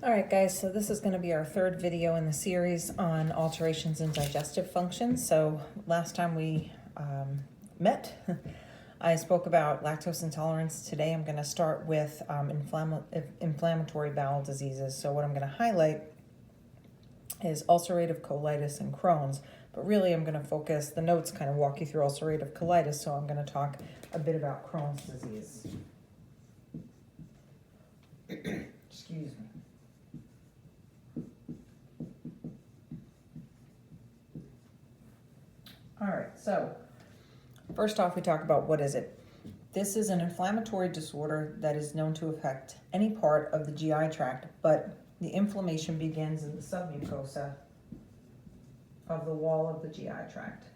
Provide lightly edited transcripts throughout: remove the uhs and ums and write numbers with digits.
All right, guys, so this is going to be our third video in the series on alterations in digestive function. So last time we met, I spoke about lactose intolerance. Today I'm going to start with inflammatory bowel diseases. So what I'm going to highlight is ulcerative colitis and Crohn's, but really I'm going to focus, the notes kind of walk you through ulcerative colitis, so I'm going to talk a bit about Crohn's disease. Excuse me. All right, so first off, we talk about what is it. This is an inflammatory disorder that is known to affect any part of the GI tract, but the inflammation begins in the submucosa of the wall of the GI tract.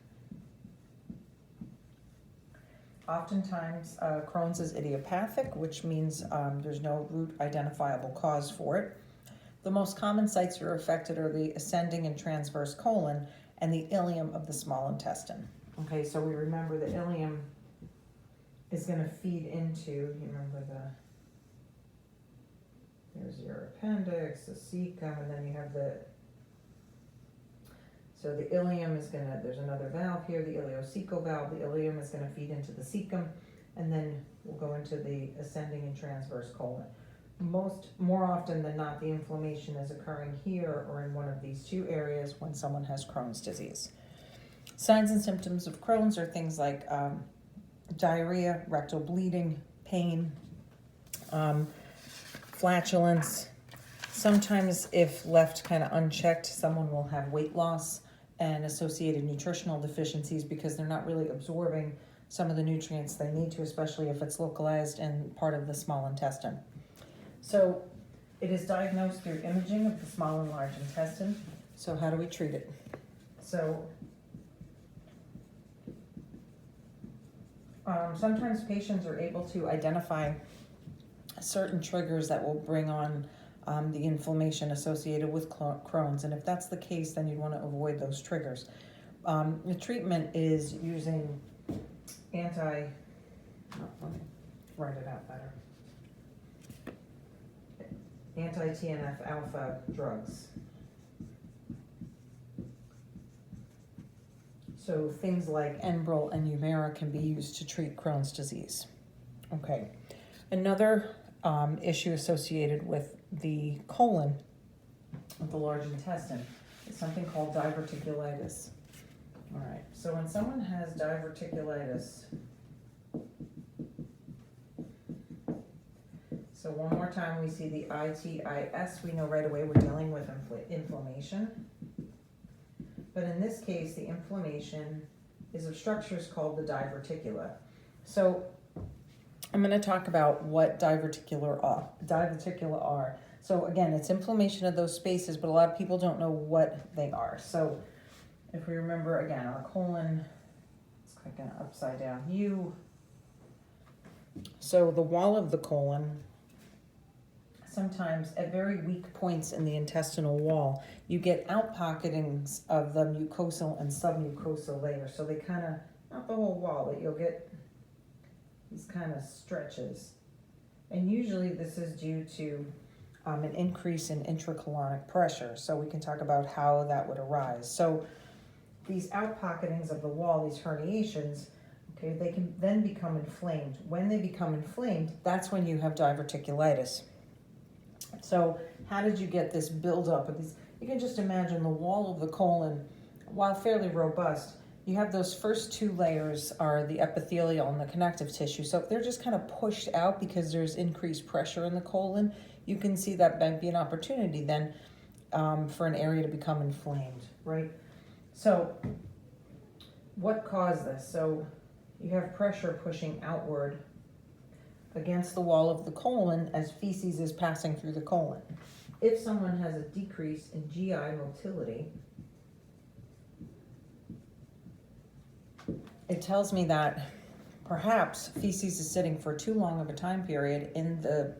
Oftentimes, Crohn's is idiopathic, which means there's no root identifiable cause for it. The most common sites that are affected are the ascending and transverse colon and the ileum of the small intestine. Okay, so we remember the ileum is going to feed into, you remember there's your appendix, the cecum, and then you have so the ileum is going to, there's another valve here, the ileocecal valve. The ileum is going to feed into the cecum, and then we'll go into the ascending and transverse colon. More often than not, the inflammation is occurring here or in one of these two areas when someone has Crohn's disease. Signs and symptoms of Crohn's are things like diarrhea, rectal bleeding, pain, flatulence. Sometimes, if left kind of unchecked, someone will have weight loss and associated nutritional deficiencies because they're not really absorbing some of the nutrients they need to, especially if it's localized in part of the small intestine. So it is diagnosed through imaging of the small and large intestine. So how do we treat it? So sometimes patients are able to identify certain triggers that will bring on the inflammation associated with Crohn's. And if that's the case, then you'd want to avoid those triggers. The treatment is using let me write it out better. Anti-TNF alpha drugs. So things like Enbrel and Humira can be used to treat Crohn's disease. Okay. Another issue associated with the colon, with the large intestine, is something called diverticulitis. All right. So when someone has diverticulitis, so one more time, we see the itis, we know right away we're dealing with inflammation. But in this case, the inflammation is of structures called the diverticula. So I'm going to talk about what diverticula are. So again, it's inflammation of those spaces, but a lot of people don't know what they are. So if we remember, again, our colon, it's like an upside down U. So the wall of the colon, sometimes at very weak points in the intestinal wall, you get outpocketings of the mucosal and submucosal layer. So they kind of, not the whole wall, but you'll get these kind of stretches. And usually this is due to an increase in intracolonic pressure. So we can talk about how that would arise. So these outpocketings of the wall, these herniations, okay, they can then become inflamed. When they become inflamed, that's when you have diverticulitis. So how did you get this buildup of these? You can just imagine the wall of the colon, while fairly robust, you have those first two layers are the epithelial and the connective tissue. So if they're just kind of pushed out because there's increased pressure in the colon, you can see that might be an opportunity then for an area to become inflamed, right? So what caused this? So you have pressure pushing outward against the wall of the colon as feces is passing through the colon. If someone has a decrease in GI motility, it tells me that perhaps feces is sitting for too long of a time period in the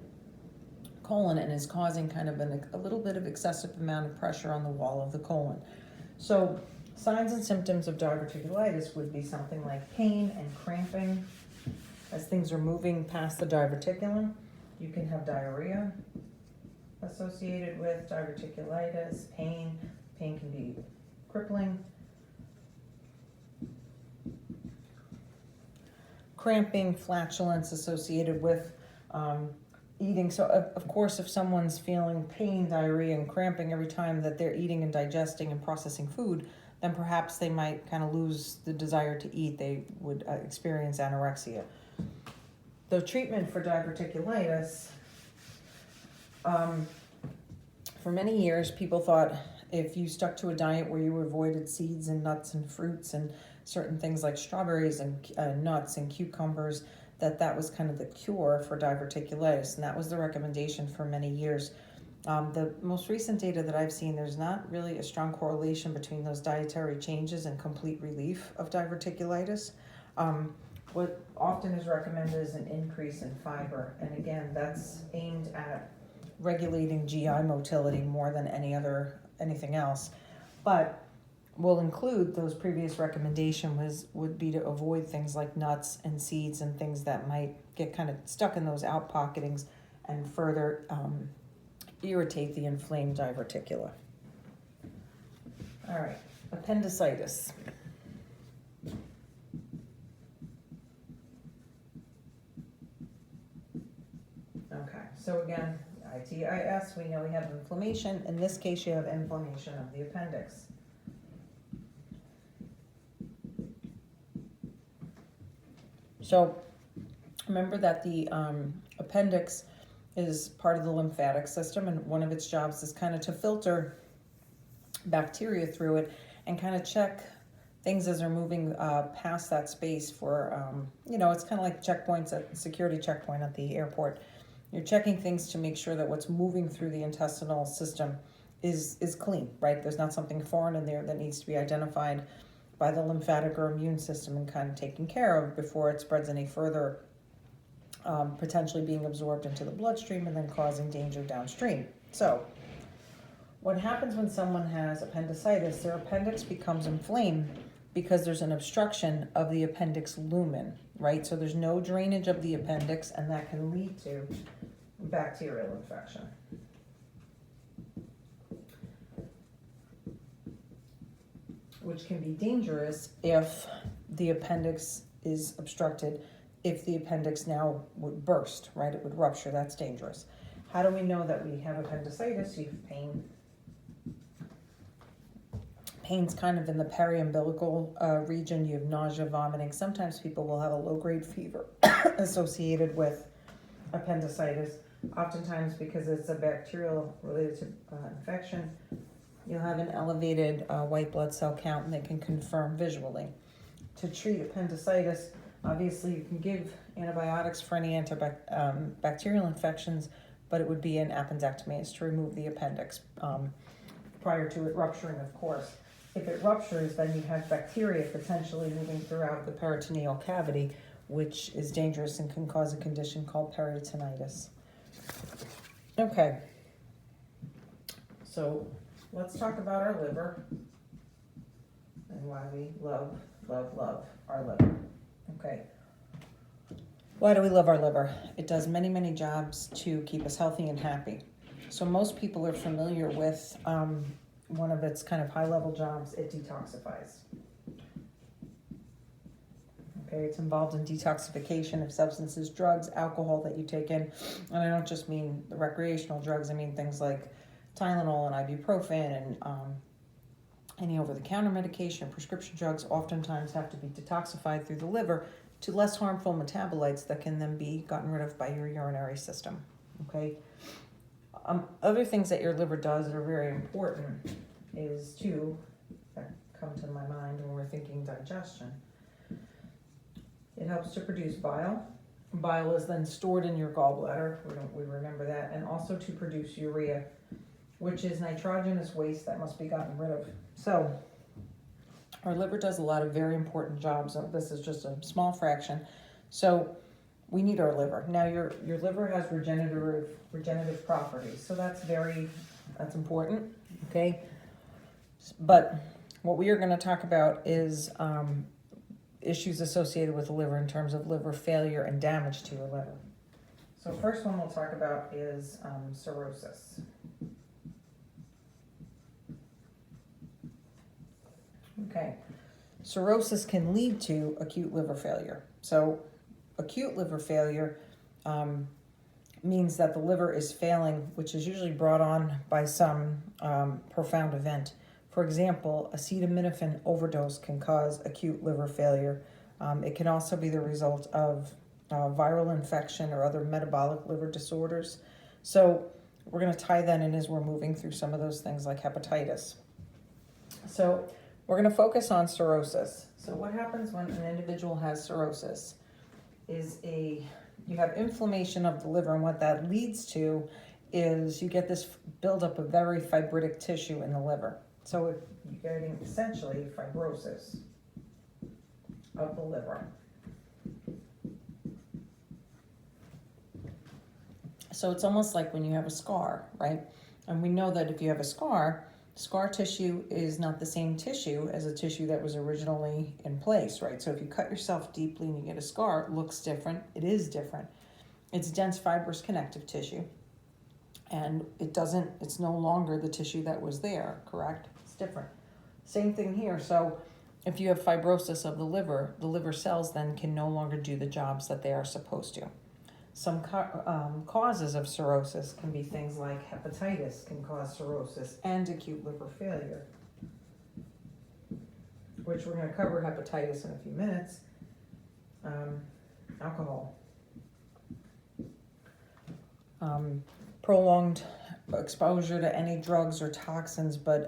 colon and is causing kind of a little bit of excessive amount of pressure on the wall of the colon. So signs and symptoms of diverticulitis would be something like pain and cramping as things are moving past the diverticulum. You can have diarrhea. associated with diverticulitis, pain. Pain can be crippling. Cramping, flatulence associated with eating. So of course, if someone's feeling pain, diarrhea, and cramping every time that they're eating and digesting and processing food, then perhaps they might kind of lose the desire to eat. They would experience anorexia. The treatment for diverticulitis, for many years, people thought if you stuck to a diet where you avoided seeds and nuts and fruits and certain things like strawberries and nuts and cucumbers, that was kind of the cure for diverticulitis, and that was the recommendation for many years. The most recent data that I've seen, there's not really a strong correlation between those dietary changes and complete relief of diverticulitis. What often is recommended is an increase in fiber, and again, that's aimed at regulating GI motility more than anything else. But will include those previous recommendations would be to avoid things like nuts and seeds and things that might get kind of stuck in those outpocketings and further irritate the inflamed diverticula. All right, appendicitis. Okay, so again, ITIS, we know we have inflammation. In this case, you have inflammation of the appendix. So remember that the appendix is part of the lymphatic system, and one of its jobs is kind of to filter bacteria through it and kind of check things as they're moving past that space for, it's kind of like checkpoints at security checkpoint at the airport. You're checking things to make sure that what's moving through the intestinal system is clean, right? There's not something foreign in there that needs to be identified by the lymphatic or immune system and kind of taken care of before it spreads any further, potentially being absorbed into the bloodstream and then causing danger downstream. So what happens when someone has appendicitis, their appendix becomes inflamed because there's an obstruction of the appendix lumen, right? So there's no drainage of the appendix, and that can lead to bacterial infection. Which can be dangerous if the appendix is obstructed. If the appendix now would burst, right, it would rupture. That's dangerous. How do we know that we have appendicitis? You have pain. Pain's kind of in the periumbilical region. You have nausea, vomiting. Sometimes people will have a low-grade fever associated with appendicitis. Oftentimes, because it's a bacterial related to infection, you'll have an elevated white blood cell count, and they can confirm visually. To treat appendicitis, obviously you can give antibiotics for any bacterial infections, but it would be an appendectomy, is to remove the appendix prior to it rupturing, of course. If it ruptures, then you have bacteria potentially moving throughout the peritoneal cavity, which is dangerous and can cause a condition called peritonitis. Okay, so let's talk about our liver and why we love our liver. Okay. Why do we love our liver? It does many, many jobs to keep us healthy and happy. So most people are familiar with one of its kind of high-level jobs. It detoxifies. Okay, it's involved in detoxification of substances, drugs, alcohol that you take in. And I don't just mean the recreational drugs. I mean things like Tylenol and ibuprofen and any over-the-counter medication, prescription drugs oftentimes have to be detoxified through the liver to less harmful metabolites that can then be gotten rid of by your urinary system. Okay. Other things that your liver does that are very important is that come to my mind when we're thinking digestion. It helps to produce bile. Bile is then stored in your gallbladder. We remember that. And also to produce urea, which is nitrogenous waste that must be gotten rid of. So our liver does a lot of very important jobs. This is just a small fraction. So we need our liver. Now your liver has regenerative properties. So that's important, okay? But what we are going to talk about is issues associated with the liver in terms of liver failure and damage to your liver. So first one we'll talk about is cirrhosis. Okay, cirrhosis can lead to acute liver failure. So acute liver failure means that the liver is failing, which is usually brought on by some profound event. For example, acetaminophen overdose can cause acute liver failure. It can also be the result of viral infection or other metabolic liver disorders. So we're going to tie that in as we're moving through some of those things like hepatitis. So we're going to focus on cirrhosis. So what happens when an individual has cirrhosis is you have inflammation of the liver, and what that leads to is you get this buildup of very fibrotic tissue in the liver. So you're getting essentially fibrosis of the liver. So it's almost like when you have a scar, right? And we know that if you have a scar tissue is not the same tissue as a tissue that was originally in place, right? So if you cut yourself deeply and you get a scar, it looks different. It is different. It's dense fibrous connective tissue. And it's no longer the tissue that was there, correct? It's different. Same thing here. So if you have fibrosis of the liver cells then can no longer do the jobs that they are supposed to. Some causes of cirrhosis can be things like hepatitis can cause cirrhosis and acute liver failure, which we're going to cover hepatitis in a few minutes. Alcohol. Prolonged exposure to any drugs or toxins, but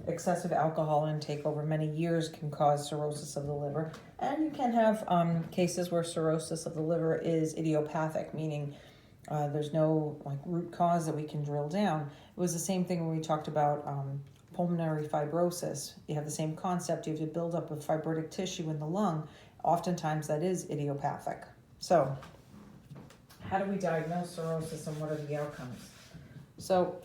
excessive alcohol intake over many years can cause cirrhosis of the liver. And you can have cases where cirrhosis of the liver is idiopathic, meaning there's no root cause that we can drill down. It was the same thing when we talked about pulmonary fibrosis. You have the same concept. You have to build up of fibrotic tissue in the lung. Oftentimes that is idiopathic. So how do we diagnose cirrhosis and what are the outcomes? So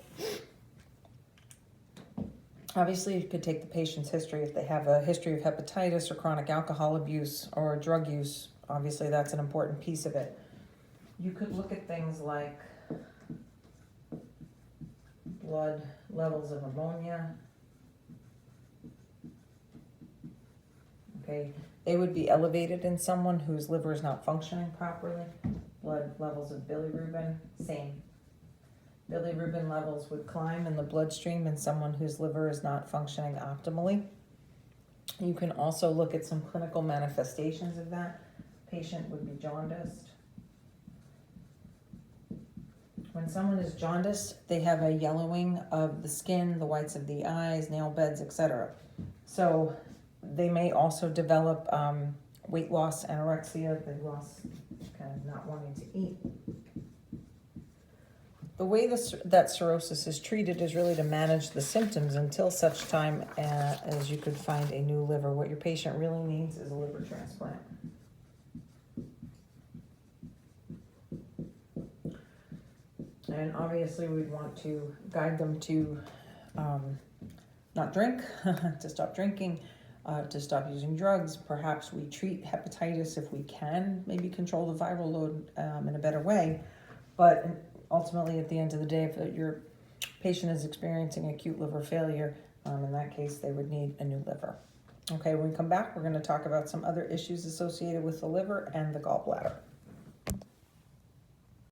obviously, you could take the patient's history. If they have a history of hepatitis or chronic alcohol abuse or drug use, obviously that's an important piece of it. You could look at things like blood levels of ammonia. Okay, they would be elevated in someone whose liver is not functioning properly. Blood levels of bilirubin, same. Bilirubin levels would climb in the bloodstream in someone whose liver is not functioning optimally. You can also look at some clinical manifestations of that. Patient would be jaundiced. When someone is jaundiced, they have a yellowing of the skin, the whites of the eyes, nail beds, etc. So they may also develop weight loss, anorexia, they lost kind of not wanting to eat. The way that cirrhosis is treated is really to manage the symptoms until such time as you could find a new liver. What your patient really needs is a liver transplant. And obviously we'd want to guide them to not drink, to stop drinking, to stop using drugs. Perhaps we treat hepatitis if we can, maybe control the viral load in a better way. But ultimately, at the end of the day, if your patient is experiencing acute liver failure, in that case, they would need a new liver. Okay, when we come back, we're going to talk about some other issues associated with the liver and the gallbladder.